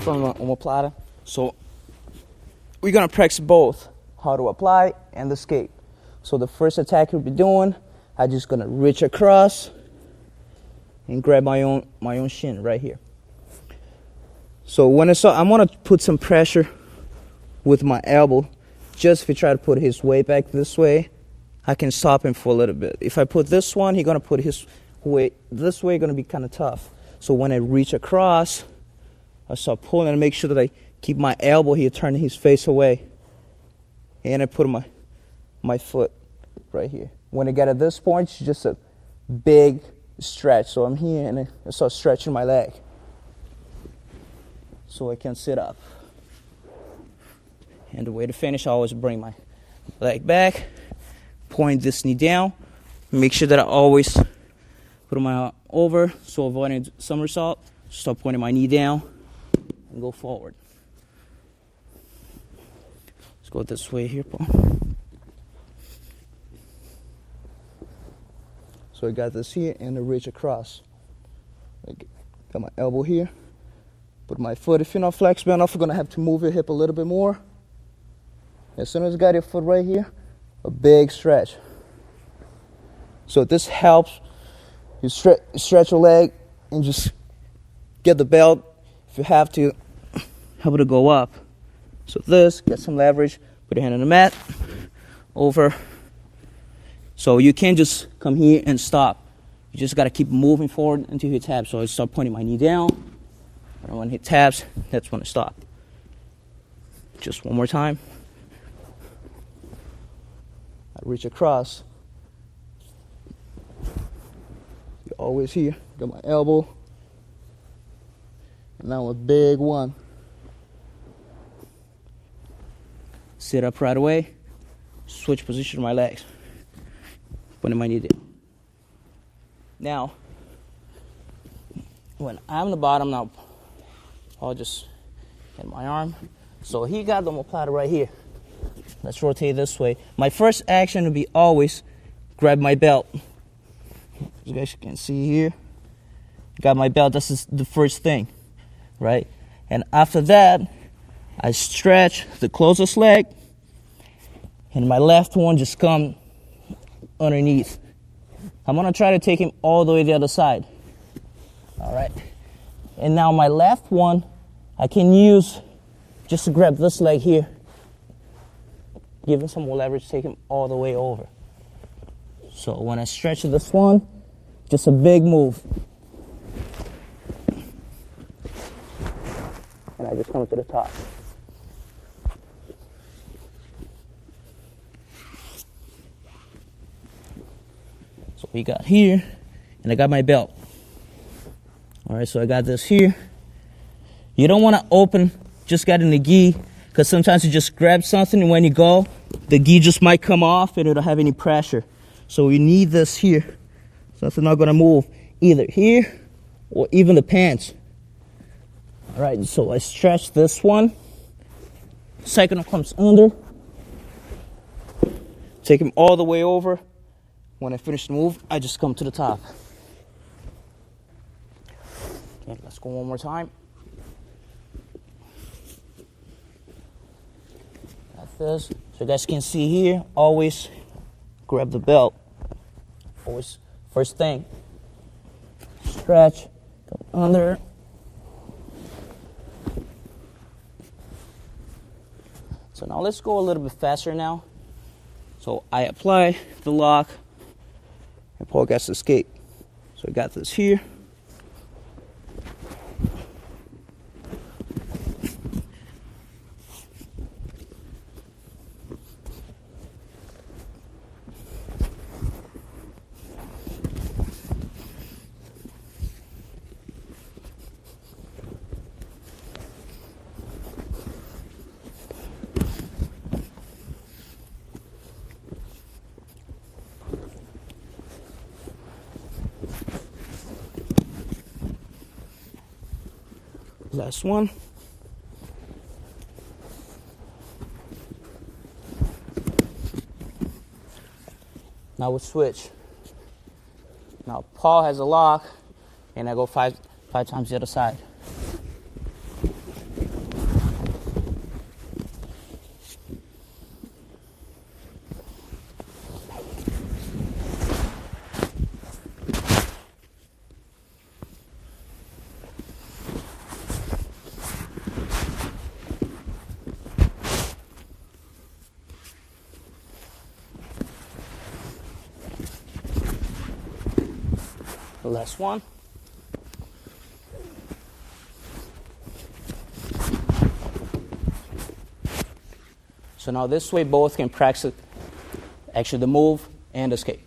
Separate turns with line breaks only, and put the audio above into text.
from Omoplata. So we're gonna practice both how to apply and escape. So the first attack we'll be doing, I'm just gonna reach across and grab my own shin right here. So when I'm gonna put some pressure with my elbow. Just if you try to put his weight back this way, I can stop him for a little bit. If I put this one, he's gonna put his weight this way, gonna be kind of tough. So when I reach across, I start pulling and make sure that I keep my elbow here, turning his face away. And I put my foot right here. When I get at this point, it's just a big stretch. So I'm here and I start stretching my leg so I can sit up. And the way to finish, I always bring my leg back, point this knee down, make sure that I always put my arm over, so avoiding somersault, start pointing my knee down, and go forward. Let's go this way here, Paul. So I got this here and a reach across. I got my elbow here, put my foot. If you're not flexible enough, you're gonna have to move your hip a little bit more. As soon as you got your foot right here, a big stretch. So this helps you stretch your leg and just get the belt. If you have to, help it to go up. So this, get some leverage, put your hand on the mat, over. So you can't just come here and stop. You just got to keep moving forward until you hit tabs. So I start pointing my knee down. And when I hit tabs, that's when I stop. Just one more time. I reach across. You're always here. Got my elbow. And now a big one. Sit up right away. Switch position of my legs. Putting my knee down. Now, when I'm the bottom now, I'll just get my arm. So he got the Omoplata right here. Let's rotate this way. My first action will be always grab my belt. As you guys can see here, got my belt. This is the first thing, right? And after that, I stretch the closest leg, and my left one just come underneath. I'm gonna try to take him all the way to the other side. All right. And now my left one, I can use just to grab this leg here. Give him some more leverage, take him all the way over. So when I stretch this one, just a big move. And I just come to the top. So we got here, and I got my belt. All right, so I got this here. You don't want to open, just got in the gi, because sometimes you just grab something and when you go, the gi just might come off and it don't have any pressure. So we need this here. So it's not going to move either here or even the pants. All right, so I stretch this one. Second one comes under. Take him all the way over. When I finish the move, I just come to the top. Okay, let's go one more time. This. So you guys can see here, always grab the belt. Always, first thing, stretch, come under. So now let's go a little bit faster now. So I apply the lock, and Paul gets to escape. So I got this here. Last one. Now we'll switch. Now Paul has a lock, and I go five times the other side. Last one. So now this way both can practice actually the move and escape.